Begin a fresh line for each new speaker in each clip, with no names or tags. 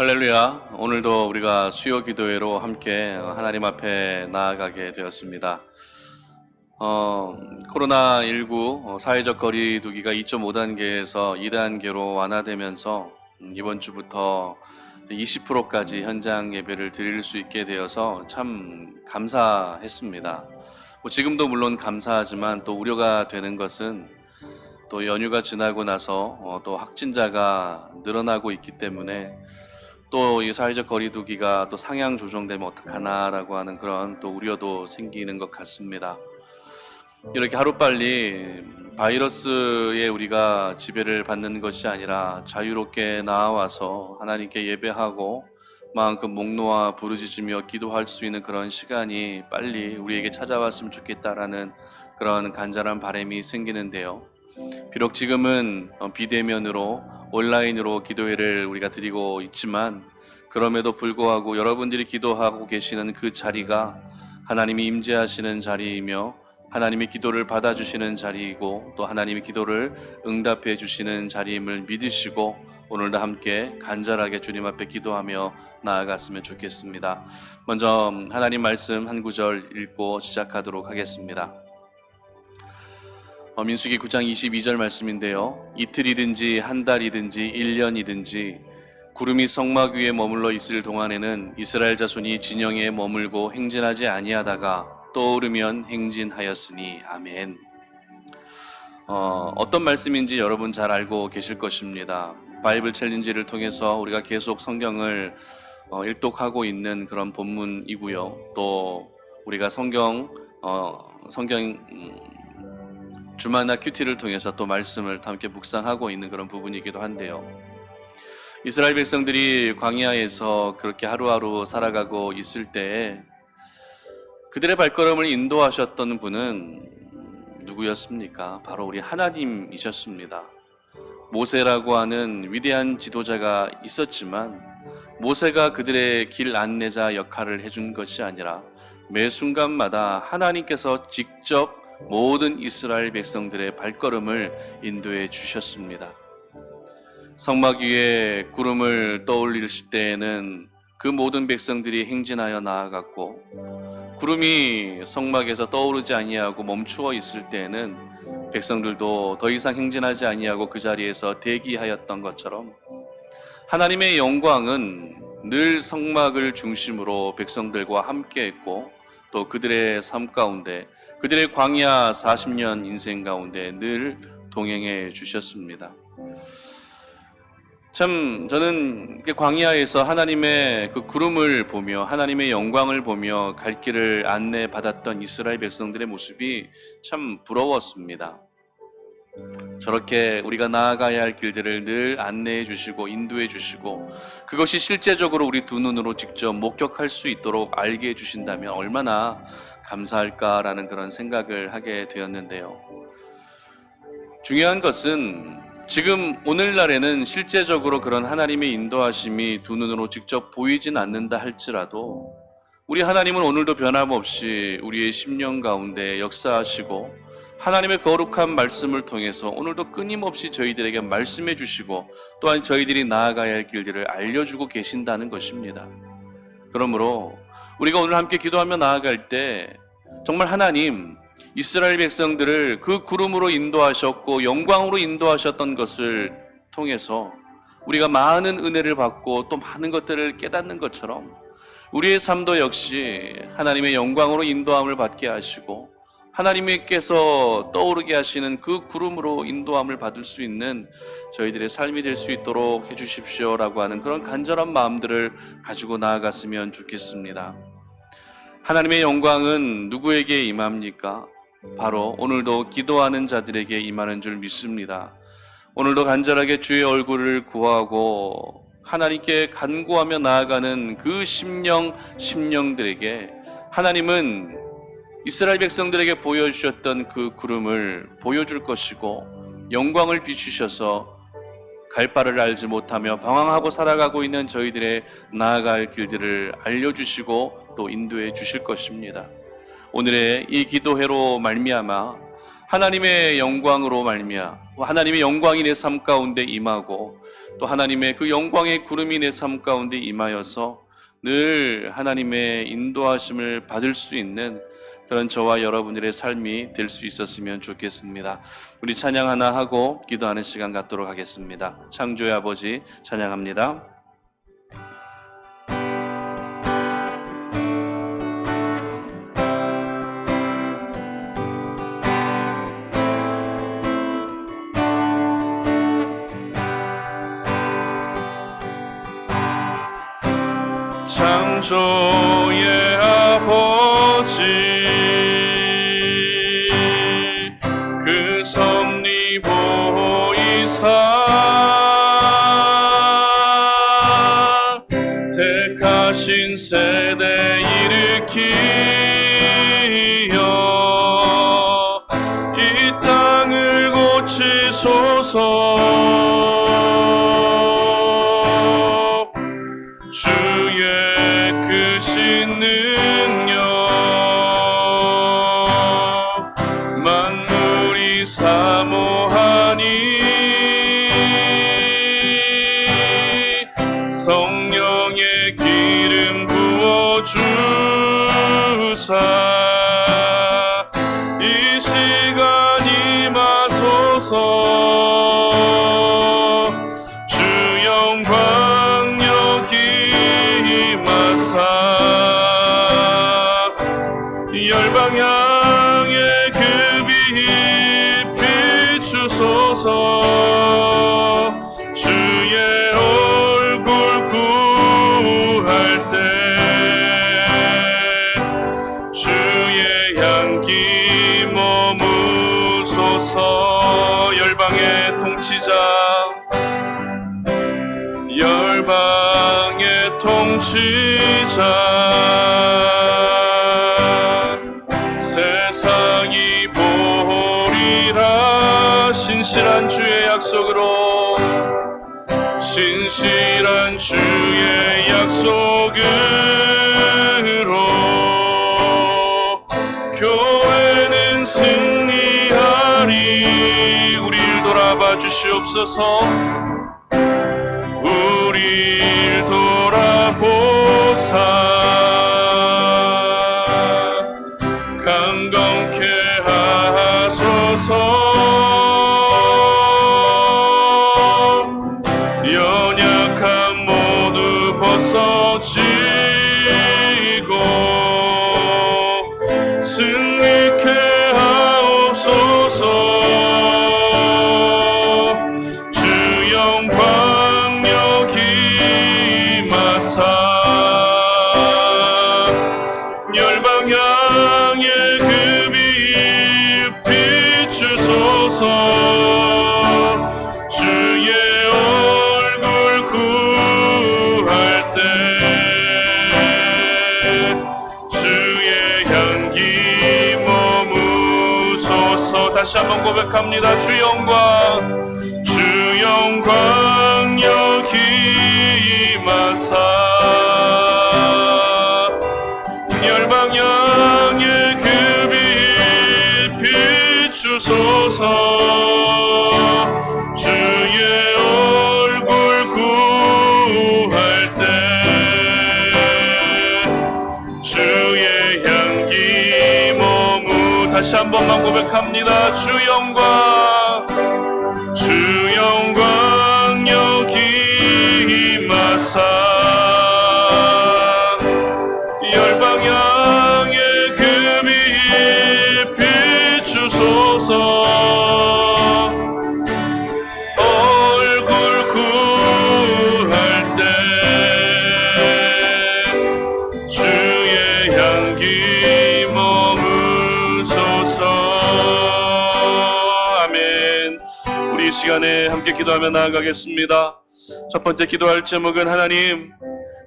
할렐루야. 오늘도 우리가 수요 기도회로 함께 하나님 앞에 나아가게 되었습니다. 코로나19 사회적 거리 두기가 2.5단계에서 2단계로 완화되면서 이번 주부터 20%까지 현장 예배를 드릴 수 있게 되어서 참 감사했습니다. 지금도 물론 감사하지만 또 우려가 되는 것은 또 연휴가 지나고 나서 또 확진자가 늘어나고 있기 때문에 또 이 사회적 거리두기가 또 상향 조정되면 어떡하나라고 하는 그런 또 우려도 생기는 것 같습니다. 이렇게 하루빨리 바이러스에 우리가 지배를 받는 것이 아니라 자유롭게 나와서 하나님께 예배하고 마음껏 목 놓아 부르짖으며 기도할 수 있는 그런 시간이 빨리 우리에게 찾아왔으면 좋겠다라는 그런 간절한 바람이 생기는데요. 비록 지금은 비대면으로 온라인으로 기도회를 우리가 드리고 있지만 그럼에도 불구하고 여러분들이 기도하고 계시는 그 자리가 하나님이 임재하시는 자리이며 하나님의 기도를 받아주시는 자리이고 또 하나님의 기도를 응답해 주시는 자리임을 믿으시고 오늘도 함께 간절하게 주님 앞에 기도하며 나아갔으면 좋겠습니다. 먼저 하나님 말씀 한 구절 읽고 시작하도록 하겠습니다. 민수기 9장 22절 말씀인데요. 이틀이든지 한 달이든지 1년이든지 구름이 성막 위에 머물러 있을 동안에는 이스라엘 자손이 진영에 머물고 행진하지 아니하다가 떠오르면 행진하였으니 아멘. 어떤 말씀인지 여러분 잘 알고 계실 것입니다. 바이블 챌린지를 통해서 우리가 계속 성경을 일독하고 있는 그런 본문이고요. 또 우리가 성경 주마나 큐티를 통해서 또 말씀을 함께 묵상하고 있는 그런 부분이기도 한데요. 이스라엘 백성들이 광야에서 그렇게 하루하루 살아가고 있을 때에 그들의 발걸음을 인도하셨던 분은 누구였습니까? 바로 우리 하나님이셨습니다. 모세라고 하는 위대한 지도자가 있었지만 모세가 그들의 길 안내자 역할을 해준 것이 아니라 매 순간마다 하나님께서 직접 모든 이스라엘 백성들의 발걸음을 인도해 주셨습니다. 성막 위에 구름을 떠올리실 때에는 그 모든 백성들이 행진하여 나아갔고 구름이 성막에서 떠오르지 아니하고 멈추어 있을 때에는 백성들도 더 이상 행진하지 아니하고 그 자리에서 대기하였던 것처럼 하나님의 영광은 늘 성막을 중심으로 백성들과 함께했고 또 그들의 삶 가운데 그들의 광야 40년 인생 가운데 늘 동행해 주셨습니다. 참 저는 광야에서 하나님의 그 구름을 보며 하나님의 영광을 보며 갈 길을 안내받았던 이스라엘 백성들의 모습이 참 부러웠습니다. 저렇게 우리가 나아가야 할 길들을 늘 안내해 주시고 인도해 주시고 그것이 실제적으로 우리 두 눈으로 직접 목격할 수 있도록 알게 해 주신다면 얼마나 감사할까라는 그런 생각을 하게 되었는데요. 중요한 것은 지금 오늘날에는 실제적으로 그런 하나님의 인도하심이 두 눈으로 직접 보이진 않는다 할지라도 우리 하나님은 오늘도 변함없이 우리의 심령 가운데 역사하시고 하나님의 거룩한 말씀을 통해서 오늘도 끊임없이 저희들에게 말씀해 주시고 또한 저희들이 나아가야 할 길들을 알려주고 계신다는 것입니다. 그러므로 우리가 오늘 함께 기도하며 나아갈 때 정말 하나님 이스라엘 백성들을 그 구름으로 인도하셨고 영광으로 인도하셨던 것을 통해서 우리가 많은 은혜를 받고 또 많은 것들을 깨닫는 것처럼 우리의 삶도 역시 하나님의 영광으로 인도함을 받게 하시고 하나님께서 떠오르게 하시는 그 구름으로 인도함을 받을 수 있는 저희들의 삶이 될 수 있도록 해주십시오라고 하는 그런 간절한 마음들을 가지고 나아갔으면 좋겠습니다. 하나님의 영광은 누구에게 임합니까? 바로 오늘도 기도하는 자들에게 임하는 줄 믿습니다. 오늘도 간절하게 주의 얼굴을 구하고 하나님께 간구하며 나아가는 그 심령들에게 하나님은 이스라엘 백성들에게 보여주셨던 그 구름을 보여줄 것이고 영광을 비추셔서 갈 바를 알지 못하며 방황하고 살아가고 있는 저희들의 나아갈 길들을 알려주시고 또 인도해 주실 것입니다. 오늘의 이 기도회로 말미암아 하나님의 영광으로 말미암아 하나님의 영광이 내 삶 가운데 임하고 또 하나님의 그 영광의 구름이 내 삶 가운데 임하여서 늘 하나님의 인도하심을 받을 수 있는 그런 저와 여러분들의 삶이 될 수 있었으면 좋겠습니다. 우리 찬양 하나 하고 기도하는 시간 갖도록 하겠습니다. 창조의 아버지 찬양합니다. 창조의 아버지 그 섭리 보이사 택하신 세대 일으키어 이 땅을 고치소서. 사모하니 성령의 기름 부어주사 이 시간 임하소서. 주 영광 여기 임하사 열방 향해 그 주의 얼굴 구할 때 주의 향기 머무소서. 열방의 통치자 열방의 통치자 세상이 보리라. 신실한 주의 약속으로 신실한 주의 약속으로 교회는 승리하리. 우리를 돌아봐 주시옵소서. 우리를 돌아보사 강건케 하소서. 승리케 하옵소서. 주 영광 여기 임하사 열방 향해 그 빛 비추소서. 주의 얼굴 구할 때 다시 한번 고백합니다. 주 영광 여기 임하사 열방 향해 그 빛 비추소서. 주의 얼굴 구할 때 주의 향기 다시 한 번만 고백합니다. 주 영광 여기 임하사 열방 향해 그 빛 비추소서. 얼굴 구할 때 주의 향기 시간에 함께 기도하며 나아가겠습니다. 첫 번째 기도할 제목은 하나님,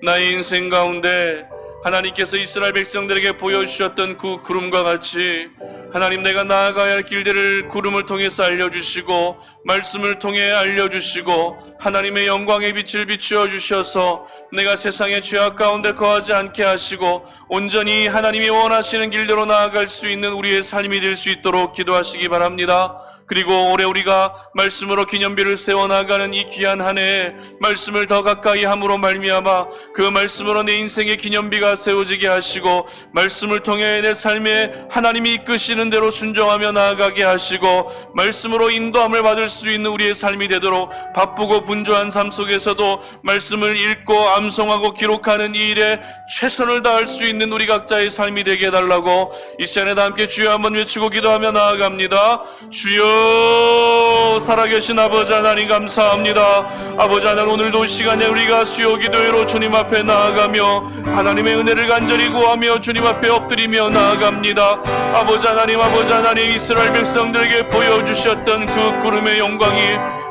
나의 인생 가운데 하나님께서 이스라엘 백성들에게 보여주셨던 그 구름과 같이 하나님, 내가 나아가야 할 길들을 구름을 통해서 알려주시고 말씀을 통해 알려주시고 하나님의 영광의 빛을 비추어 주셔서 내가 세상의 죄악 가운데 거하지 않게 하시고 온전히 하나님이 원하시는 길대로 나아갈 수 있는 우리의 삶이 될 수 있도록 기도하시기 바랍니다. 그리고 올해 우리가 말씀으로 기념비를 세워나가는 이 귀한 한 해에 말씀을 더 가까이 함으로 말미암아 그 말씀으로 내 인생의 기념비가 세워지게 하시고 말씀을 통해 내 삶에 하나님이 이끄시는 대로 순종하며 나아가게 하시고 말씀으로 인도함을 받을 수 있는 우리의 삶이 되도록 바쁘고 분주한 삶 속에서도 말씀을 읽고 암송하고 기록하는 이 일에 최선을 다할 수 있는 우리 각자의 삶이 되게 해달라고 이 시간에 다 함께 주여 한번 외치고 기도하며 나아갑니다. 주여, 살아계신 아버지 하나님 감사합니다. 아버지 하나님, 오늘도 이 시간에 우리가 수요 기도회로 주님 앞에 나아가며 하나님의 은혜를 간절히 구하며 주님 앞에 엎드리며 나아갑니다. 아버지 하나님, 이스라엘 백성들에게 보여주셨던 그 구름의 영광이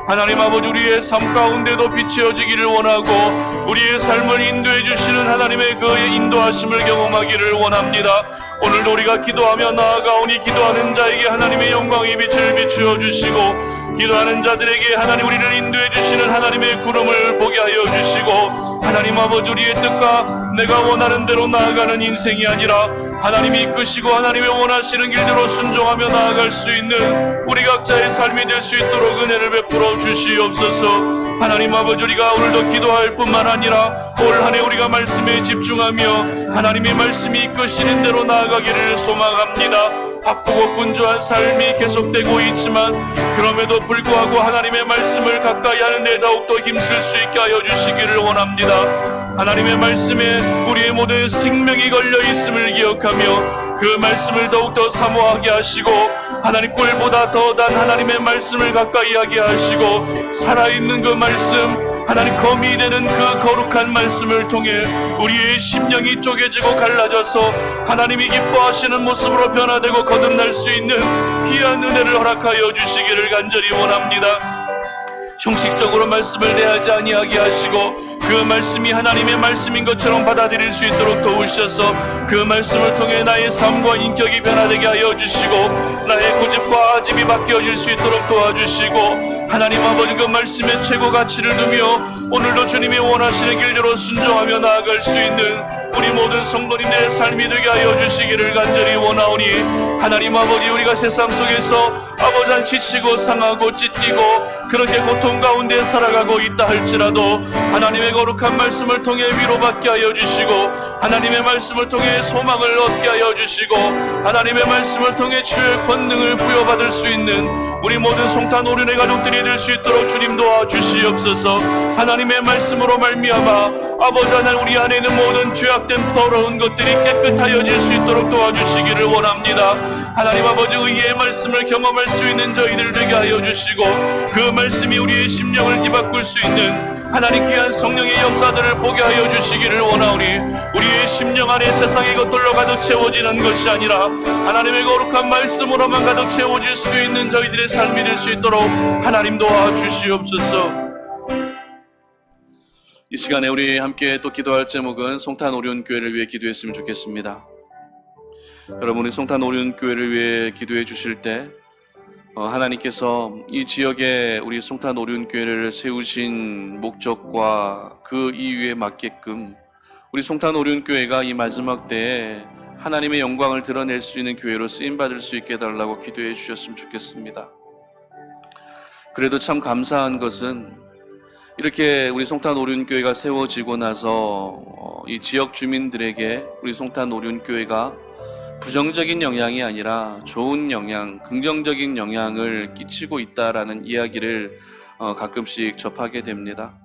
하나님 아버지 우리의 삶 가운데도 비추어지기를 원하고 우리의 삶을 인도해 주시는 하나님의 그 인도하심을 경험하기를 원합니다. 오늘도 우리가 기도하며 나아가오니 기도하는 자에게 하나님의 영광의 빛을 비추어 주시고 기도하는 자들에게 하나님 우리를 인도해 주시는 하나님의 구름을 보게 하여 주시고 하나님 아버지 우리의 뜻과 내가 원하는 대로 나아가는 인생이 아니라 하나님이 이끄시고 하나님의 원하시는 길대로 순종하며 나아갈 수 있는 우리 각자의 삶이 될 수 있도록 은혜를 베풀어 주시옵소서. 하나님 아버지, 우리가 오늘도 기도할 뿐만 아니라 올 한 해 우리가 말씀에 집중하며 하나님의 말씀이 이끄시는 대로 나아가기를 소망합니다. 바쁘고 분주한 삶이 계속되고 있지만 그럼에도 불구하고 하나님의 말씀을 가까이 하는데 더욱더 힘쓸 수 있게 하여 주시기를 원합니다. 하나님의 말씀에 우리의 모든 생명이 걸려 있음을 기억하며 그 말씀을 더욱더 사모하게 하시고 하나님 꿀보다 더 단 하나님의 말씀을 가까이 하게 하시고 살아있는 그 말씀, 하나님 검이 되는 그 거룩한 말씀을 통해 우리의 심령이 쪼개지고 갈라져서 하나님이 기뻐하시는 모습으로 변화되고 거듭날 수 있는 귀한 은혜를 허락하여 주시기를 간절히 원합니다. 형식적으로 말씀을 대하지 아니하게 하시고 그 말씀이 하나님의 말씀인 것처럼 받아들일 수 있도록 도우셔서 그 말씀을 통해 나의 삶과 인격이 변화되게 하여 주시고 나의 고집과 아집이 바뀌어질 수 있도록 도와주시고 하나님 아버지 그 말씀의 최고 가치를 두며 오늘도 주님이 원하시는 길대로 순종하며 나아갈 수 있는 우리 모든 성도님들의 삶이 되게 하여 주시기를 간절히 원하오니 하나님 아버지, 우리가 세상 속에서 아버지 지치고 상하고 찢기고 그렇게 고통 가운데 살아가고 있다 할지라도 하나님의 거룩한 말씀을 통해 위로받게 하여 주시고 하나님의 말씀을 통해 소망을 얻게 하여 주시고 하나님의 말씀을 통해 주의 권능을 부여받을 수 있는 우리 모든 송탄 오륜의 가족들이 될 수 있도록 주님 도와주시옵소서. 하나님의 말씀으로 말미암아 아버지 하나님, 우리 안에 있는 모든 죄악된 더러운 것들이 깨끗하여질 수 있도록 도와주시기를 원합니다. 하나님 아버지, 의의 말씀을 경험할 수 있는 저희들 되게 하여 주시고 그 말씀이 우리의 심령을 뒤바꿀 수 있는 하나님 귀한 성령의 역사들을 보게 하여 주시기를 원하오니 우리의 심령 안에 세상의 것들로 가득 채워지는 것이 아니라 하나님의 거룩한 말씀으로만 가득 채워질 수 있는 저희들의 삶이 될 수 있도록 하나님 도와주시옵소서. 이 시간에 우리 함께 또 기도할 제목은 송탄 오륜교회를 위해 기도했으면 좋겠습니다. 여러분이 송탄 오륜교회를 위해 기도해 주실 때 하나님께서 이 지역에 우리 송탄 오륜교회를 세우신 목적과 그 이유에 맞게끔 우리 송탄 오륜교회가 이 마지막 때에 하나님의 영광을 드러낼 수 있는 교회로 쓰임받을 수 있게 해달라고 기도해 주셨으면 좋겠습니다. 그래도 참 감사한 것은 이렇게 우리 송탄 오륜교회가 세워지고 나서 이 지역 주민들에게 우리 송탄 오륜교회가 부정적인 영향이 아니라 좋은 영향, 긍정적인 영향을 끼치고 있다라는 이야기를 가끔씩 접하게 됩니다.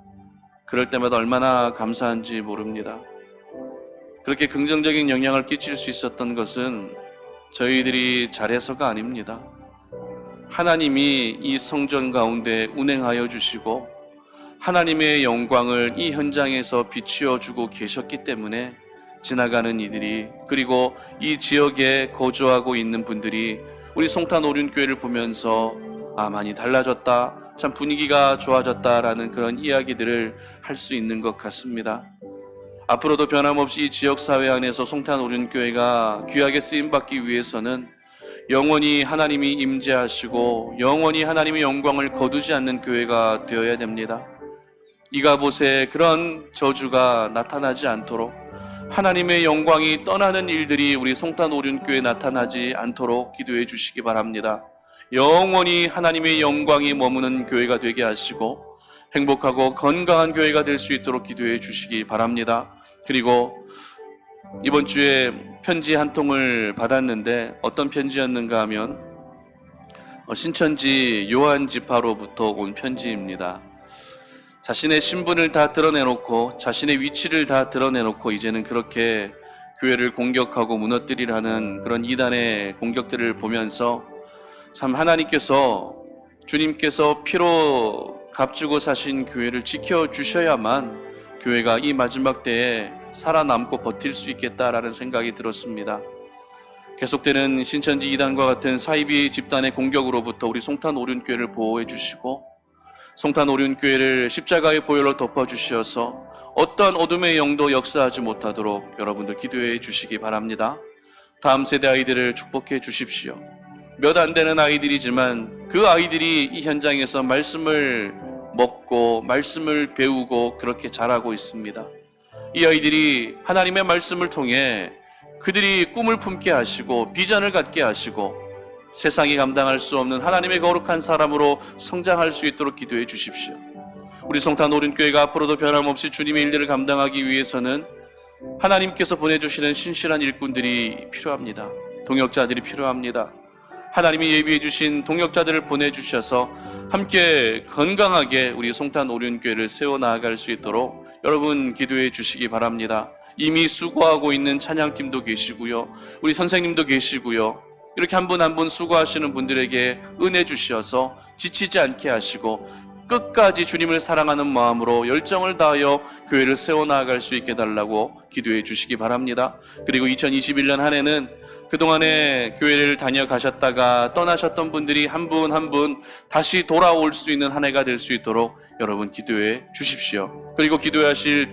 그럴 때마다 얼마나 감사한지 모릅니다. 그렇게 긍정적인 영향을 끼칠 수 있었던 것은 저희들이 잘해서가 아닙니다. 하나님이 이 성전 가운데 운행하여 주시고 하나님의 영광을 이 현장에서 비추어 주고 계셨기 때문에 지나가는 이들이, 그리고 이 지역에 거주하고 있는 분들이 우리 송탄 오륜교회를 보면서 많이 달라졌다, 참 분위기가 좋아졌다라는 그런 이야기들을 할 수 있는 것 같습니다. 앞으로도 변함없이 이 지역사회 안에서 송탄 오륜교회가 귀하게 쓰임받기 위해서는 영원히 하나님이 임재하시고 영원히 하나님의 영광을 거두지 않는 교회가 되어야 됩니다. 이가봇의 그런 저주가 나타나지 않도록, 하나님의 영광이 떠나는 일들이 우리 송탄 오륜교회에 나타나지 않도록 기도해 주시기 바랍니다. 영원히 하나님의 영광이 머무는 교회가 되게 하시고 행복하고 건강한 교회가 될 수 있도록 기도해 주시기 바랍니다. 그리고 이번 주에 편지 한 통을 받았는데 어떤 편지였는가 하면 신천지 요한 지파로부터 온 편지입니다. 자신의 신분을 다 드러내놓고 자신의 위치를 다 드러내놓고 이제는 그렇게 교회를 공격하고 무너뜨리라는 그런 이단의 공격들을 보면서 참 하나님께서, 주님께서 피로 값주고 사신 교회를 지켜주셔야만 교회가 이 마지막 때에 살아남고 버틸 수 있겠다라는 생각이 들었습니다. 계속되는 신천지 이단과 같은 사이비 집단의 공격으로부터 우리 송탄 오륜교회를 보호해 주시고 송탄 오륜교회를 십자가의 보혈로 덮어주시어서 어떠한 어둠의 영도 역사하지 못하도록 여러분들 기도해 주시기 바랍니다. 다음 세대 아이들을 축복해 주십시오. 몇 안 되는 아이들이지만 그 아이들이 이 현장에서 말씀을 먹고 말씀을 배우고 그렇게 자라고 있습니다. 이 아이들이 하나님의 말씀을 통해 그들이 꿈을 품게 하시고 비전을 갖게 하시고 세상이 감당할 수 없는 하나님의 거룩한 사람으로 성장할 수 있도록 기도해 주십시오. 우리 송탄 오륜교회가 앞으로도 변함없이 주님의 일들을 감당하기 위해서는 하나님께서 보내주시는 신실한 일꾼들이 필요합니다. 동역자들이 필요합니다. 하나님이 예비해 주신 동역자들을 보내주셔서 함께 건강하게 우리 송탄 오륜교회를 세워나갈 수 있도록 여러분 기도해 주시기 바랍니다. 이미 수고하고 있는 찬양팀도 계시고요, 우리 선생님도 계시고요, 이렇게 한 분 한 분 수고하시는 분들에게 은혜 주셔서 지치지 않게 하시고 끝까지 주님을 사랑하는 마음으로 열정을 다하여 교회를 세워나갈 수 있게 달라고 기도해 주시기 바랍니다. 그리고 2021년 한 해는 그동안에 교회를 다녀가셨다가 떠나셨던 분들이 한 분 한 분 다시 돌아올 수 있는 한 해가 될 수 있도록 여러분 기도해 주십시오. 그리고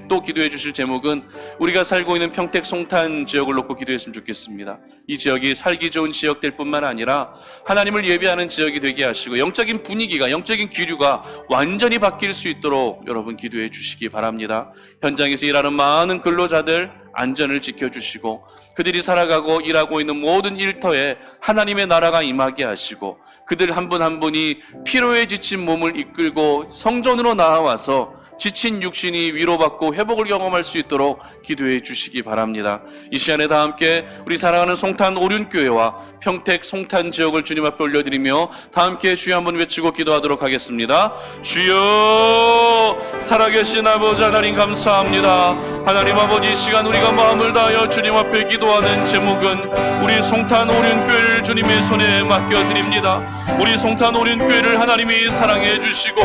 또 기도해 주실 제목은 우리가 살고 있는 평택 송탄 지역을 놓고 기도했으면 좋겠습니다. 이 지역이 살기 좋은 지역 될 뿐만 아니라 하나님을 예배하는 지역이 되게 하시고 영적인 분위기가, 영적인 기류가 완전히 바뀔 수 있도록 여러분 기도해 주시기 바랍니다. 현장에서 일하는 많은 근로자들 안전을 지켜주시고 그들이 살아가고 일하고 있는 모든 일터에 하나님의 나라가 임하게 하시고 그들 한 분 한 분이 피로에 지친 몸을 이끌고 성전으로 나아와서 지친 육신이 위로받고 회복을 경험할 수 있도록 기도해 주시기 바랍니다. 이 시간에 다 함께 우리 사랑하는 송탄 오륜교회와 평택 송탄 지역을 주님 앞에 올려드리며 다 함께 주여 한번 외치고 기도하도록 하겠습니다. 주여, 살아계신 아버지 하나님 감사합니다. 하나님 아버지, 이 시간 우리가 마음을 다하여 주님 앞에 기도하는 제목은 우리 송탄 오륜교회를 주님의 손에 맡겨드립니다. 우리 송탄 오륜교회를 하나님이 사랑해 주시고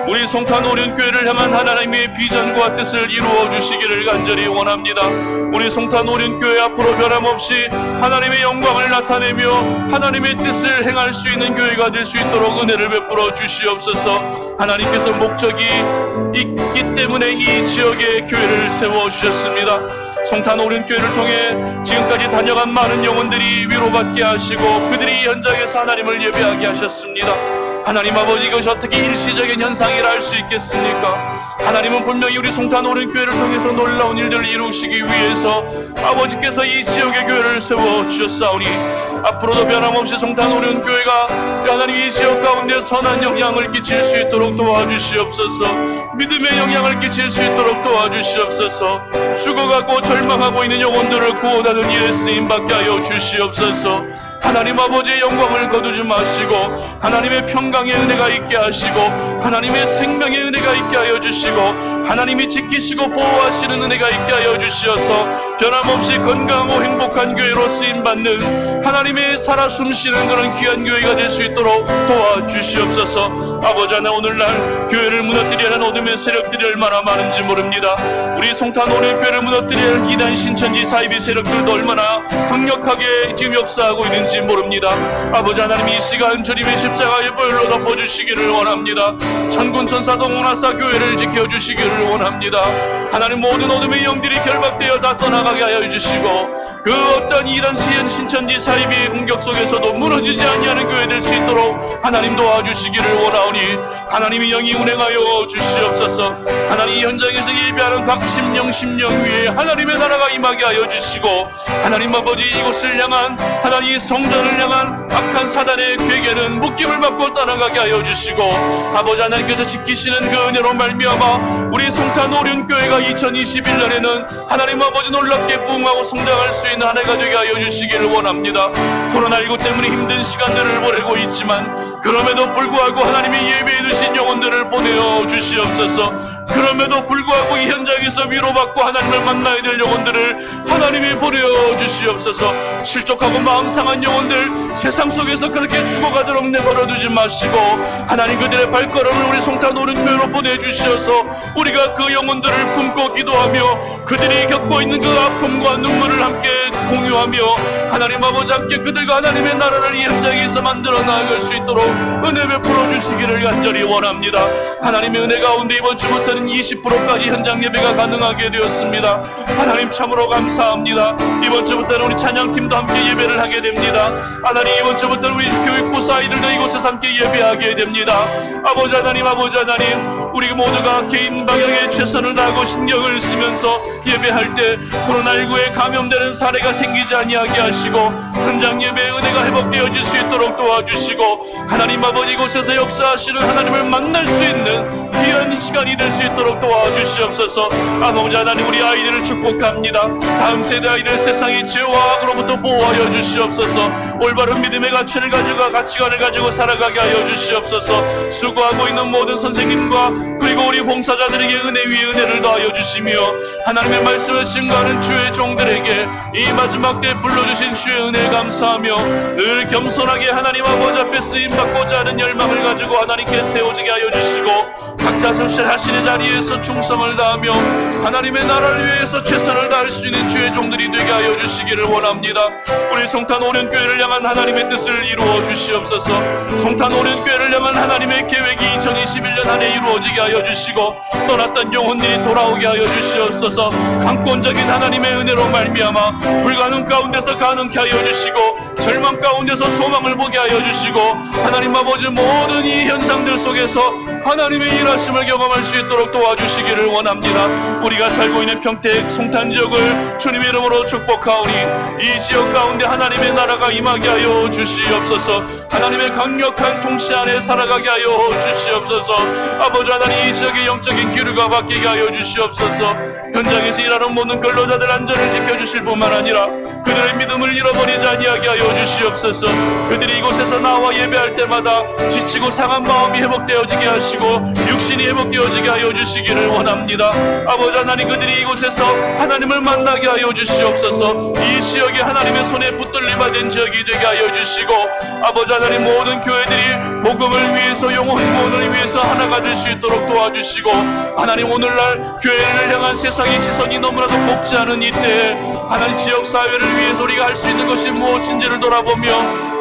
우리 송탄 오륜교회를 향한 하나님의 비전과 뜻을 이루어 주시기를 간절히 원합니다. 우리 송탄 오륜교회 앞으로 변함없이 하나님의 영광을 나타내며 하나님의 뜻을 행할 수 있는 교회가 될 수 있도록 은혜를 베풀어 주시옵소서. 하나님께서 목적이 있기 때문에 이 지역에 교회를 세워주셨습니다. 송탄 오륜교회를 통해 지금까지 다녀간 많은 영혼들이 위로받게 하시고 그들이 현장에서 하나님을 예배하게 하셨습니다. 하나님 아버지, 이것이 어떻게 일시적인 현상이라 할 수 있겠습니까? 하나님은 분명히 우리 송탄 오륜교회를 통해서 놀라운 일들을 이루시기 위해서 아버지께서 이 지역의 교회를 세워주셨사오니 앞으로도 변함없이 송탄 오륜교회가 하나님 이 지역 가운데 선한 영향을 끼칠 수 있도록 도와주시옵소서. 믿음의 영향을 끼칠 수 있도록 도와주시옵소서. 죽어가고 절망하고 있는 영혼들을 구원하는 일에 쓰임받게 하여 주시옵소서. 하나님 아버지의 영광을 거두지 마시고 하나님의 평강의 은혜가 있게 하시고 하나님의 생명의 은혜가 있게 하여 주시고 하나님이 지키시고 보호하시는 은혜가 있게 하여 주시어서 변함없이 건강하고 행복한 교회로 쓰임받는 하나님의 살아 숨쉬는 그런 귀한 교회가 될 수 있도록 도와주시옵소서. 아버지 하나, 오늘날 교회를 무너뜨리려 하는 어둠의 세력들이 얼마나 많은지 모릅니다. 우리 송탄 오륜교회를 무너뜨리려 하는 이단 신천지 사이비 세력들도 얼마나 강력하게 지금 역사하고 있는지 모릅니다. 아버지 하나님, 이 시간 주님의 십자가의 보혈로 덮어주시기를 원합니다. 천군 천사 동원하사 교회를 지켜주시기를 원합니다. 하나님, 모든 어둠의 영들이 결박되어 다 떠나가게 하여 주시고 그 어떤 이런 시현 신천지 사이비의 공격 속에서도 무너지지 아니하는 교회 될 수 있도록 하나님 도와주시기를 원하오니 하나님이 영이 운행하여 주시옵소서. 하나님 이 현장에서 예배하는 각 심령 위에 하나님의 나라가 임하게 하여 주시고 하나님 아버지 이곳을 향한 하나님 성전을 향한 악한 사단의 괴계는 묶임을 받고 떠나가게 하여 주시고 아버지 하나님께서 지키시는 그 은혜로 말미암아 우리 송탄 오륜교회가 2021년에는 하나님 아버지 놀랍게 부흥하고 성장할 수 있는 한 해가 되게 하여 주시기를 원합니다. 코로나19 때문에 힘든 시간들을 보내고 있지만 그럼에도 불구하고 하나님의 예배해 주신 영혼들을 보내어 주시옵소서. 그럼에도 불구하고 이 현장에서 위로받고 하나님을 만나야 될 영혼들을 하나님이 보내어 주시옵소서. 실족하고 마음 상한 영혼들 세상 속에서 그렇게 죽어가도록 내버려 두지 마시고 하나님 그들의 발걸음을 우리 송탄 오른교회로 보내주시어서 우리가 그 영혼들을 품고 기도하며 그들이 겪고 있는 그 아픔과 눈물을 함께 공유하며 하나님 아버지 함께 그들과 하나님의 나라를 이 현장에서 만들어 나아갈 수 있도록 은혜 베풀어 주시기를 간절히 원합니다. 하나님의 은혜 가운데 이번 주부터는 20%까지 현장 예배가 가능하게 되었습니다. 하나님 참으로 감사합니다. 이번 주부터는 우리 찬양팀도 함께 예배를 하게 됩니다. 하나님 이번 주부터는 우리 교육부 아이들도 이곳에서 함께 예배하게 됩니다. 아버지 하나님 우리 모두가 개인 방향에 최선을 다하고 신경을 쓰면서 예배할 때 코로나19에 감염되는 사례가 생기지 아니하게 하시고 현장 예배의 은혜가 회복되어질 수 있도록 도와주시고 하나님 아버지 이곳에서 역사하시는 하나님을 만날 수 있는 귀한 시간이 될 수 있도록 도와주시옵소서. 아버지 하나님 우리 아이들을 축복합니다. 다음 세대 아이들 세상의 죄와 악으로부터 보호하여 주시옵소서. 올바른 믿음의 가치를 가지고 가치관을 가지고 살아가게 하여 주시옵소서. 수고하고 있는 모든 선생님과 그리고 우리 봉사자들에게 은혜 위에 은혜를 더하여 주시며 하나님의 말씀을 증거하는 주의 종들에게 이 마지막 때에 불러주신 주의 은혜 감사하며 늘 겸손하게 하나님 아버지 앞에 쓰임받고자 하는 열망을 가지고 하나님께 세워지게 하여 주시고 각자 절실하신 자리에서 충성을 다하며 하나님의 나라를 위해서 최선을 다할 수 있는 주의 종들이 되게 하여 주시기를 원합니다. 우리 송탄 오륜교회를 향한 하나님의 뜻을 이루어 주시옵소서. 송탄 오륜교회를 향한 하나님의 계획이 2021년 안에 이루어지게 하여 주시고 떠났던 영혼들이 돌아오게 하여 주시옵소서. 강권적인 하나님의 은혜로 말미암아 불가능 가운데서 가능케 하여 주시고 절망 가운데서 소망을 보게 하여 주시고 하나님 아버지 모든 이 현상들 속에서 하나님의 일하심을 경험할 수 있도록 도와주시기를 원합니다. 우리가 살고 있는 평택 송탄 지역을 주님의 이름으로 축복하오니 이 지역 가운데 하나님의 나라가 임하게 하여 주시옵소서. 하나님의 강력한 통치 안에 살아가게 하여 주시옵소서. 아버지 하나님 이 지역의 영적인 기류가 바뀌게 하여 주시옵소서. 현장에서 일하는 모든 근로자들 안전을 지켜주실 뿐만 아니라 그들의 믿음을 잃어버리지 아니하게 하여 주시옵소서. 그들이 이곳에서 나와 예배할 때마다 지치고 상한 마음이 회복되어지게 하시고 육신이 회복되어지게 하여 주시기를 원합니다. 아버지 하나님 그들이 이곳에서 하나님을 만나게 하여 주시옵소서. 이 지역이 하나님의 손에 붙들림받은 지역이 되게 하여 주시고 아버지 하나님 모든 교회들이 복음을 위해서 영혼 구원을 위해서 하나가 될 수 있도록 도와주시고 하나님 오늘날 교회를 향한 세상의 시선이 너무나도 곱지 않은 이때에 하나님 지역 사회를 위해서 우리가 할 수 있는 것이 무엇인지를 돌아보며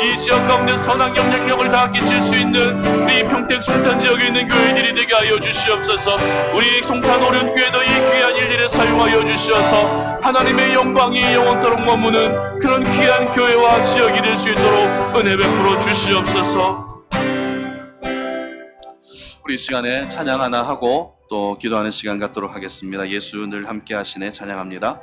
이 지역 가운데 선한 영향력을 다 끼칠 수 있는 우리 평택 송탄 지역에 있는 교회들이 되게 하여 주시옵소서. 우리 송탄 오륜교회도 이 귀한 일들에 사용하여 주시어서 하나님의 영광이 영원토록 머무는 그런 귀한 교회와 지역이 될 수 있도록 은혜 베풀어 주시옵소서. 우리 시간에 찬양 하나 하고 또 기도하는 시간 갖도록 하겠습니다. 예수 늘 함께 하시네 찬양합니다.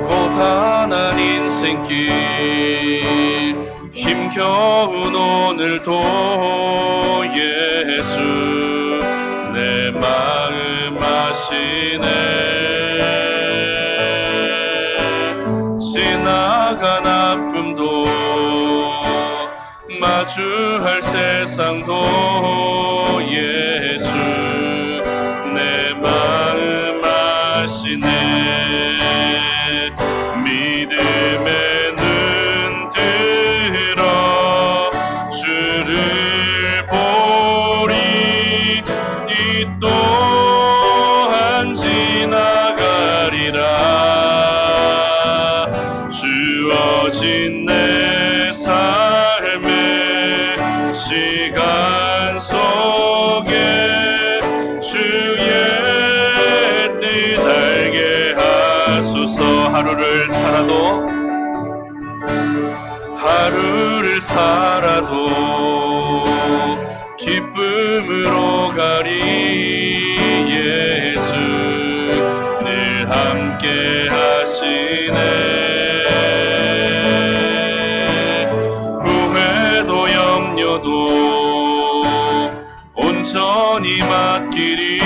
고단한 인생길 힘겨운 오늘도 예수 내 마음 아시네. 지나간 아픔도 마주할 세상도 예수 내 마음 아시네. 믿음의 눈 들어 주를 보리. 이 또한 지나가리라. 하루를 살아도 기쁨으로 가리. 예수 늘 함께 하시네. 후회도 염려도 온전히 맡기리.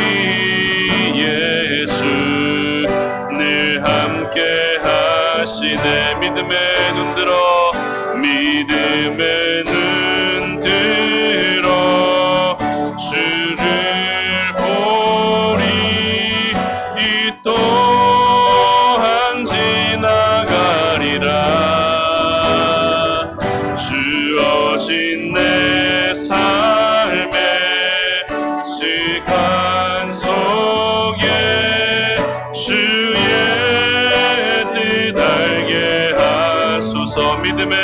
예수 늘 함께 하시네. 믿음의 눈 들어, 믿음의 눈 들어 주를 보리. 이 또한 지나가리라. 주어진 내 삶의 시간 속에 주의 뜻 알게 하소서. 믿음의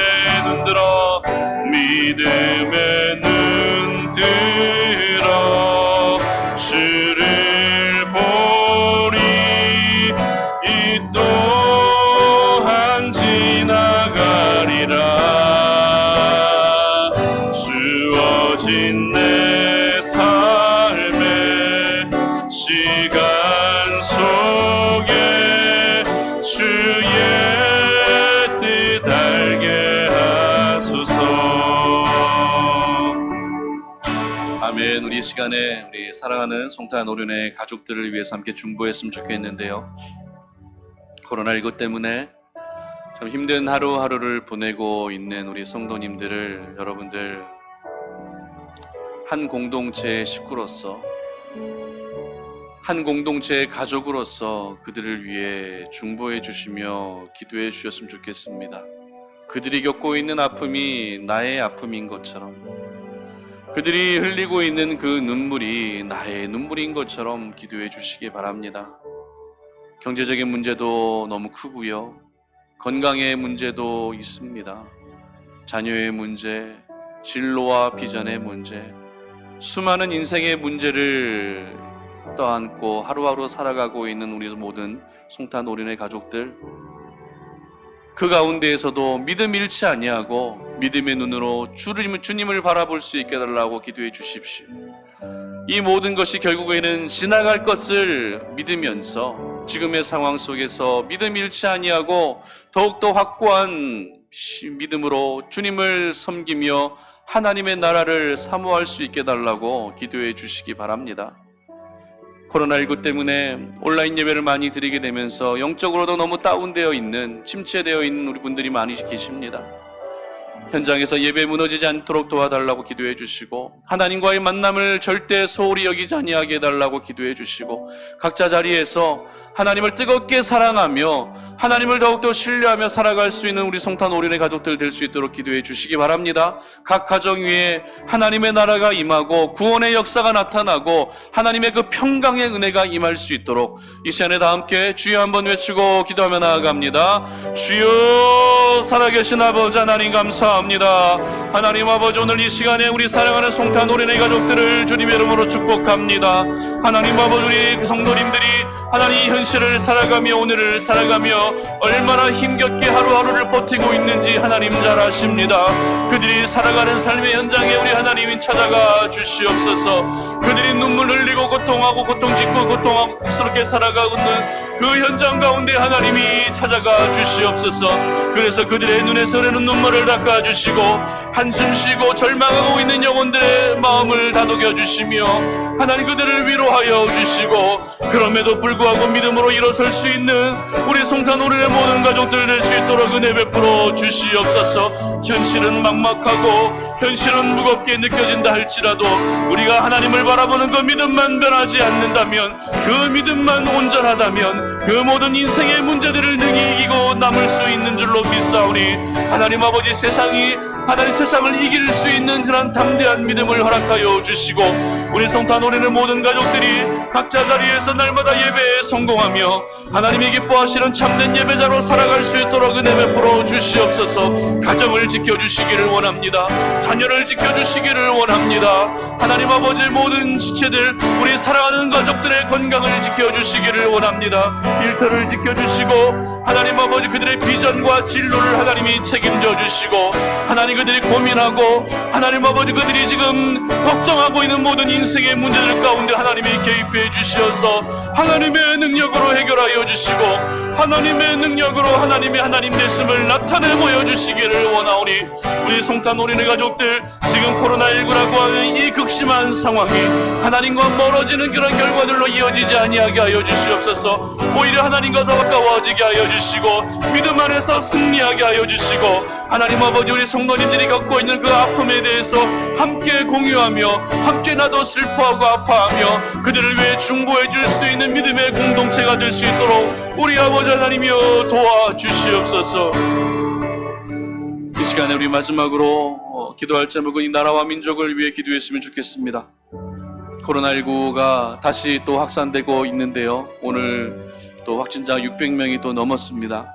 눈 들어, 믿음의 눈 들어 주를 보리. 이 또한 지나가리라. 주어진 내 삶의 시간 속에 주의 뜻 알게 하소서. 아멘. 우리 이 시간에 우리 사랑하는 송탄 오륜의 가족들을 위해서 함께 중보했으면 좋겠는데요, 코로나19 때문에 참 힘든 하루하루를 보내고 있는 우리 성도님들을 여러분들 한 공동체의 식구로서, 한 공동체의 가족으로서 그들을 위해 중보해 주시며 기도해 주셨으면 좋겠습니다. 그들이 겪고 있는 아픔이 나의 아픔인 것처럼, 그들이 흘리고 있는 그 눈물이 나의 눈물인 것처럼 기도해 주시기 바랍니다. 경제적인 문제도 너무 크고요, 건강의 문제도 있습니다. 자녀의 문제, 진로와 비전의 문제, 수많은 인생의 문제를 떠안고 하루하루 살아가고 있는 우리 모든 송탄 오륜의 가족들, 그 가운데에서도 믿음 잃지 아니하고 믿음의 눈으로 주님을 바라볼 수 있게 해달라고 기도해 주십시오. 이 모든 것이 결국에는 지나갈 것을 믿으면서 지금의 상황 속에서 믿음 잃지 아니하고 더욱더 확고한 믿음으로 주님을 섬기며 하나님의 나라를 사모할 수 있게 해달라고 기도해 주시기 바랍니다. 코로나19 때문에 온라인 예배를 많이 드리게 되면서 영적으로도 너무 다운되어 있는, 침체되어 있는 우리 분들이 많이 계십니다. 현장에서 예배 무너지지 않도록 도와달라고 기도해 주시고, 하나님과의 만남을 절대 소홀히 여기지 아니하게 해달라고 기도해 주시고, 각자 자리에서 하나님을 뜨겁게 사랑하며 하나님을 더욱더 신뢰하며 살아갈 수 있는 우리 송탄 오륜의 가족들 될 수 있도록 기도해 주시기 바랍니다. 각 가정 위에 하나님의 나라가 임하고 구원의 역사가 나타나고 하나님의 그 평강의 은혜가 임할 수 있도록 이 시간에 다 함께 주여 한번 외치고 기도하며 나아갑니다. 주여, 살아계신 아버지 하나님 감사합니다. 하나님 아버지, 오늘 이 시간에 우리 사랑하는 송탄 오륜의 가족들을 주님의 이름으로 축복합니다. 하나님 아버지, 우리 성도님들이 하나님 현실을 살아가며 오늘을 살아가며 얼마나 힘겹게 하루하루를 버티고 있는지 하나님 잘 아십니다. 그들이 살아가는 삶의 현장에 우리 하나님이 찾아가 주시옵소서. 그들이 눈물 흘리고 고통하고 고통짓고 고통스럽게 살아가고 있는 그 현장 가운데 하나님이 찾아가 주시옵소서. 그래서 그들의 눈에서 흐르는 눈물을 닦아주시고 한숨 쉬고 절망하고 있는 영혼들의 마음을 다독여 주시며 하나님 그들을 위로하여 주시고, 그럼에도 불구하고 믿음으로 일어설 수 있는 우리 송탄 오륜의 모든 가족들 될 수 있도록 은혜 베풀어 주시옵소서. 현실은 막막하고 현실은 무겁게 느껴진다 할지라도 우리가 하나님을 바라보는 그 믿음만 변하지 않는다면, 그 믿음만 온전하다면 그 모든 인생의 문제들을 능히 이기고 남을 수 있는 줄로 믿사오니 하나님 아버지, 세상을 이길 수 있는 그런 담대한 믿음을 허락하여 주시고 우리 성탄 올해는 모든 가족들이 각자 자리에서 날마다 예배에 성공하며 하나님이 기뻐하시는 참된 예배자로 살아갈 수 있도록 은혜 베풀어 주시옵소서. 가정을 지켜주시기를 원합니다. 자녀를 지켜주시기를 원합니다. 하나님 아버지, 모든 지체들, 우리 사랑하는 가족들의 건강을 지켜주시기를 원합니다. 일터를 지켜주시고 하나님 아버지, 그들의 비전과 진로를 하나님이 책임져 주시고, 하나님 그들이 고민하고 하나님 아버지 그들이 지금 걱정하고 있는 모든 인생의 문제들 가운데 하나님이 개입해 주시어서 하나님의 능력으로 해결하여 주시고, 하나님의 능력으로 하나님의 하나님 되심을 나타내 보여주시기를 원하오니, 우리 성탄 어린이 가족들, 지금 코로나19라고 하는 이 극심한 상황이 하나님과 멀어지는 그런 결과들로 이어지지 아니하게 하여 주시옵소서. 오히려 하나님과 더 가까워지게 하여 주시고, 믿음 안에서 승리하게 하여 주시고, 하나님 아버지, 우리 성도님들이 겪고 있는 그 아픔에 대해서 함께 공유하며 함께 나도 슬퍼하고 아파하며 그들을 위해 중보해 줄 수 있는 믿음의 공동체가 될 수 있도록 우리 아버지 하나님이여 도와주시옵소서. 이 시간에 우리 마지막으로 기도할 제목은 이 나라와 민족을 위해 기도했으면 좋겠습니다. 코로나19가 다시 또 확산되고 있는데요, 오늘 또 확진자 600명이 또 넘었습니다.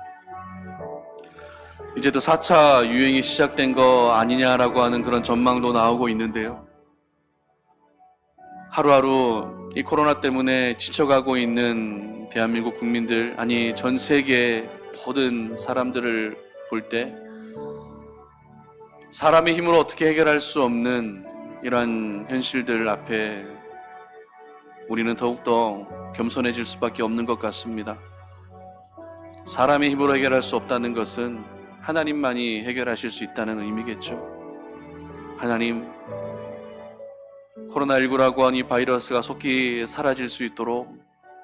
이제 또 4차 유행이 시작된 거 아니냐라고 하는 그런 전망도 나오고 있는데요, 하루하루 이 코로나 때문에 지쳐가고 있는 대한민국 국민들, 아니 전 세계 모든 사람들을 볼 때 사람의 힘으로 어떻게 해결할 수 없는 이러한 현실들 앞에 우리는 더욱더 겸손해질 수밖에 없는 것 같습니다. 사람의 힘으로 해결할 수 없다는 것은 하나님만이 해결하실 수 있다는 의미겠죠. 하나님, 코로나19라고 하는 이 바이러스가 속히 사라질 수 있도록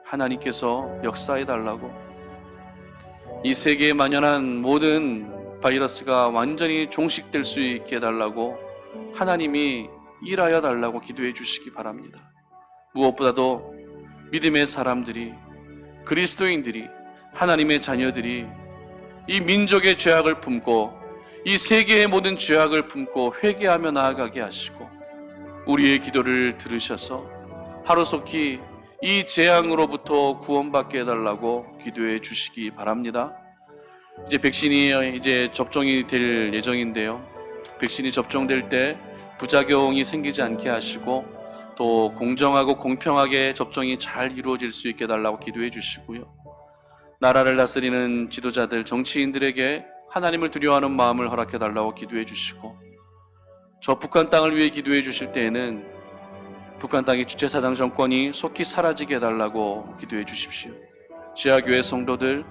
하나님께서 역사해달라고, 이 세계에 만연한 모든 바이러스가 완전히 종식될 수 있게 해달라고 하나님이 일하여 달라고 기도해 주시기 바랍니다. 무엇보다도 믿음의 사람들이, 그리스도인들이, 하나님의 자녀들이 이 민족의 죄악을 품고 이 세계의 모든 죄악을 품고 회개하며 나아가게 하시고, 우리의 기도를 들으셔서 하루속히 이 재앙으로부터 구원받게 해달라고 기도해 주시기 바랍니다. 이제 백신이 이제 접종이 될 예정인데요, 백신이 접종될 때 부작용이 생기지 않게 하시고 또 공정하고 공평하게 접종이 잘 이루어질 수 있게 해달라고 기도해 주시고요, 나라를 다스리는 지도자들, 정치인들에게 하나님을 두려워하는 마음을 허락해 달라고 기도해 주시고, 저 북한 땅을 위해 기도해 주실 때에는 북한 땅의 주체사상 정권이 속히 사라지게 해달라고 기도해 주십시오. 지하교회 성도들,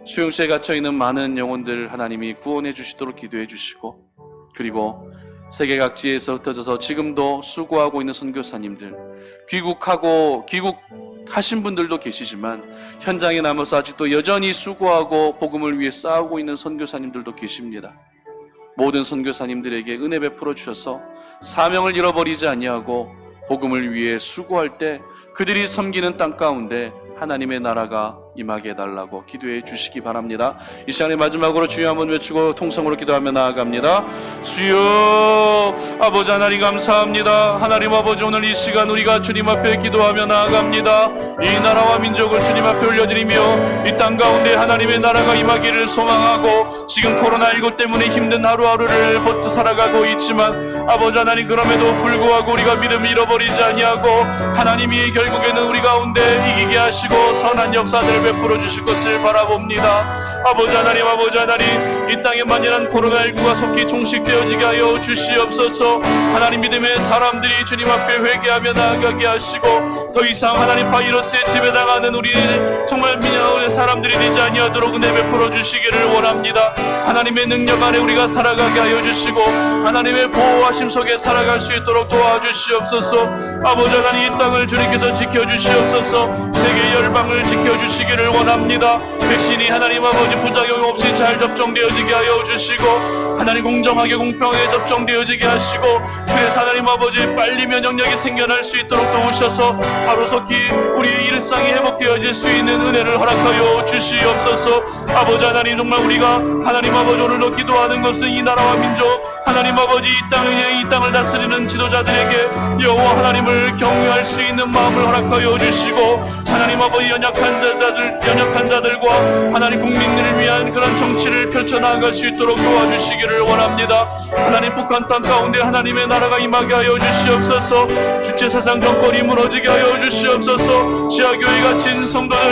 수용소에 갇혀있는 많은 영혼들 하나님이 구원해 주시도록 기도해 주시고, 그리고 세계 각지에서 흩어져서 지금도 수고하고 있는 선교사님들, 귀국하신 분들도 계시지만 현장에 남아서 아직도 여전히 수고하고 복음을 위해 싸우고 있는 선교사님들도 계십니다. 모든 선교사님들에게 은혜 베풀어 주셔서 사명을 잃어버리지 아니하고 복음을 위해 수고할 때 그들이 섬기는 땅 가운데 하나님의 나라가 임하게 해달라고 기도해 주시기 바랍니다. 이 시간에 마지막으로 주여 한번 외치고 통성으로 기도하며 나아갑니다. 주여, 아버지 하나님 감사합니다. 하나님 아버지, 오늘 이 시간 우리가 주님 앞에 기도하며 나아갑니다. 이 나라와 민족을 주님 앞에 올려드리며 이 땅 가운데 하나님의 나라가 임하기를 소망하고, 지금 코로나19 때문에 힘든 하루하루를 버텨 살아가고 있지만 아버지 하나님, 그럼에도 불구하고 우리가 믿음을 잃어버리지 아니하고 하나님이 결국에는 우리 가운데 이기게 하시고 선한 역사들을 베풀어 주실 것을 바라봅니다. 아버지 하나님, 아버지 하나님, 이 땅에 만연한 코로나19가 속히 종식되어지게 하여 주시옵소서. 하나님, 믿음의 사람들이 주님 앞에 회개하며 나아가게 하시고, 더 이상 하나님 바이러스에 지배당하는 우리 정말 민영의 사람들이 되지 아니하도록 은혜 베풀어 주시기를 원합니다. 하나님의 능력 안에 우리가 살아가게 하여 주시고 하나님의 보호하심 속에 살아갈 수 있도록 도와주시옵소서. 아버지 하나님, 이 땅을 주님께서 지켜주시옵소서. 세계 열방을 지켜주시기를 원합니다. 백신이 하나님 아버지 부작용 없이 잘 접종되어지게 접종되어지게 하여 주시고, 하나님 공정하게 공평하게 접종되어지게 하시고, 그래서 하나님 아버지 빨리 면역력이 생겨날 수 있도록 도우셔서 하루속히 우리의 일상이 회복되어질 수 있는 은혜를 허락하여 주시옵소서. 아버지 하나님, 정말 우리가 하나님 아버지 오늘도 기도하는 것은 이 나라와 민족, 하나님 아버지 이 땅을 다스리는 지도자들에게 여호와 하나님을 경외할 수 있는 마음을 허락하여 주시고, 하나님 아버지 연약한 자들과 하나님 국민들을 위한 그런 정치를 펼쳐나갈 수 있도록 도와주시기를 원합니다. 하나님 북한 땅 가운데 하나님의 나라가 임하게 하여 주시옵소서. 주체사상 정권이 무너지게 하여 주시옵소서. 지하교회 갇힌 성도들,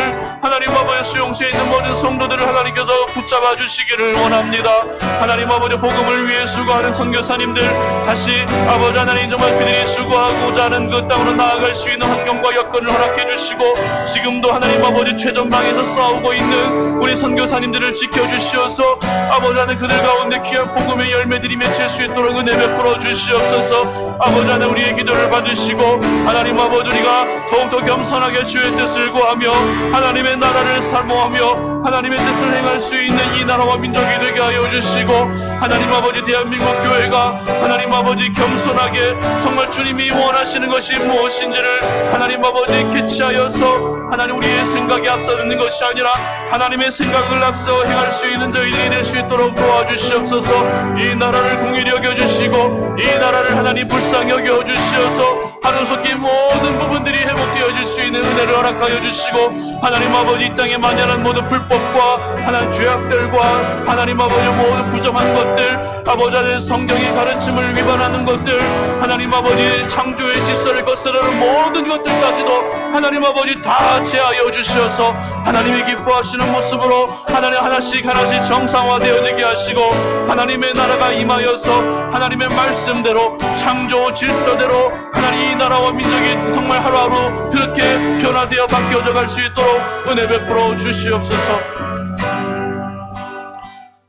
하나님 아버지 수용소에 있는 모든 성도들을 하나님께서 붙잡아 주시기를 원합니다. 하나님 아버지 복음을 위해 수고하는 선교사님들, 다시 아버지 하나님 정말 그들이 수고하고자 하는 그 땅으로 나아갈 수 있는 환경과 여건을 허락해 주시고, 지금도 하나님 아버지 최전방에서 싸우고 있는 우리 선교사님들을 지켜주시어서 아버지 하나님 그들 가운데 귀한 복음의 열매들이 맺힐 수 있도록 은혜 베풀어 주시옵소서. 아버지 하나님 우리의 기도를 받으시고, 하나님 아버지 우리가 더욱더 겸손하게 주의 뜻을 구하며 하나님의 나라를 사모하며 하나님의 뜻을 행할 수 있는 이 나라와 민족이 되게 하여 주시고, 하나님 아버지 대한민국 교회가 하나님 아버지 겸손하게 정말 주님이 원하시는 것이 무엇인지를 하나님 아버지 캐치하여서 하나님 우리의 생각이 앞서는 것이 아니라 하나님의 생각을 앞서 행할 수 있는 저희들이 될 수 있도록 도와주시옵소서. 이 나라를 긍휼히 여겨주시고 이 나라를 하나님 불쌍히 여겨주시어서 하루속히 모든 부분들이 회복되어질 수 있는 은혜를 허락하여 주시고, 하나님 아버지 이 땅에 만연한 모든 불법과 하나님 죄악들과 하나님 아버지 모든 부정한 것들, 아버지 하나님 성경의 가르침을 위반하는 것들, 하나님 아버지 창조의 질서를 거스르는 모든 것들까지도 하나님 아버지 다 제하여 주시어서 하나님이 기뻐하시는 모습으로 하나님 하나씩 정상화되어지게 하시고, 하나님의 나라가 임하여서 하나님의 말씀대로 창조 질서대로 하나님 이 나라와 민족이 정말 하루하루 그렇게 변화되어 바뀌어져 갈 수 있도록 은혜 베풀어 주시옵소서.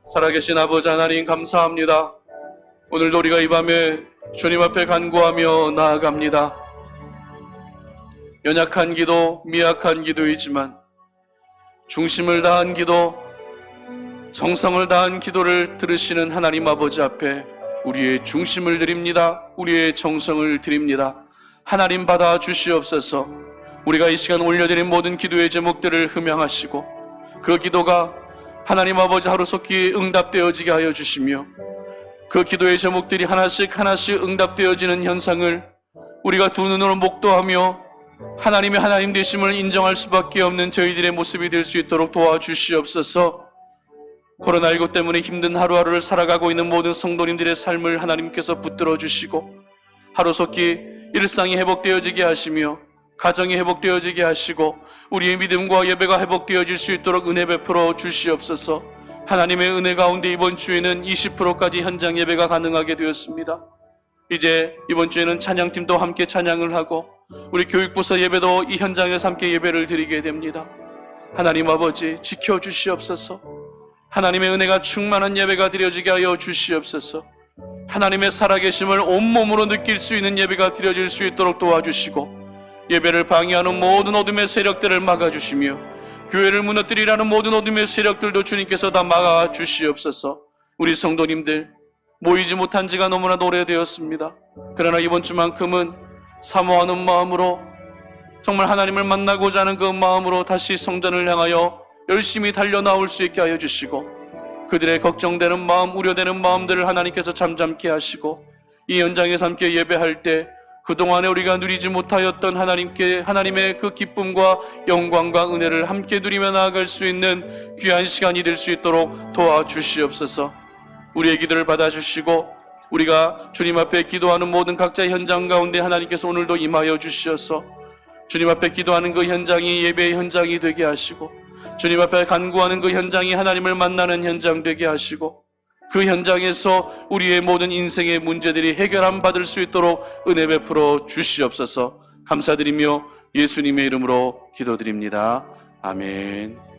살아계신 아버지 하나님 감사합니다. 오늘도 우리가 이 밤에 주님 앞에 간구하며 나아갑니다. 연약한 기도, 미약한 기도이지만 중심을 다한 기도, 정성을 다한 기도를 들으시는 하나님 아버지 앞에 우리의 중심을 드립니다. 우리의 정성을 드립니다. 하나님 받아 주시옵소서. 우리가 이 시간 올려드린 모든 기도의 제목들을 흠양하시고 그 기도가 하나님 아버지 하루속히 응답되어지게 하여 주시며, 그 기도의 제목들이 하나씩 응답되어지는 현상을 우리가 두 눈으로 목도하며 하나님의 하나님 되심을 인정할 수밖에 없는 저희들의 모습이 될 수 있도록 도와주시옵소서. 코로나19 때문에 힘든 하루하루를 살아가고 있는 모든 성도님들의 삶을 하나님께서 붙들어 주시고 하루속히 일상이 회복되어지게 하시며 가정이 회복되어지게 하시고 우리의 믿음과 예배가 회복되어질 수 있도록 은혜 베풀어 주시옵소서. 하나님의 은혜 가운데 이번 주에는 20%까지 현장 예배가 가능하게 되었습니다. 이제 이번 주에는 찬양팀도 함께 찬양을 하고 우리 교육부서 예배도 이 현장에서 함께 예배를 드리게 됩니다. 하나님 아버지 지켜주시옵소서. 하나님의 은혜가 충만한 예배가 드려지게 하여 주시옵소서. 하나님의 살아계심을 온몸으로 느낄 수 있는 예배가 드려질 수 있도록 도와주시고, 예배를 방해하는 모든 어둠의 세력들을 막아주시며 교회를 무너뜨리라는 모든 어둠의 세력들도 주님께서 다 막아주시옵소서. 우리 성도님들 모이지 못한 지가 너무나도 오래되었습니다. 그러나 이번 주만큼은 사모하는 마음으로 정말 하나님을 만나고자 하는 그 마음으로 다시 성전을 향하여 열심히 달려나올 수 있게 하여 주시고, 그들의 걱정되는 마음, 우려되는 마음들을 하나님께서 잠잠케 하시고, 이 현장에서 함께 예배할 때 그동안에 우리가 누리지 못하였던 하나님의 그 기쁨과 영광과 은혜를 함께 누리며 나아갈 수 있는 귀한 시간이 될 수 있도록 도와주시옵소서. 우리의 기도를 받아주시고 우리가 주님 앞에 기도하는 모든 각자의 현장 가운데 하나님께서 오늘도 임하여 주시어서 주님 앞에 기도하는 그 현장이 예배의 현장이 되게 하시고, 주님 앞에 간구하는 그 현장이 하나님을 만나는 현장 되게 하시고, 그 현장에서 우리의 모든 인생의 문제들이 해결함 받을 수 있도록 은혜 베풀어 주시옵소서. 감사드리며 예수님의 이름으로 기도드립니다. 아멘.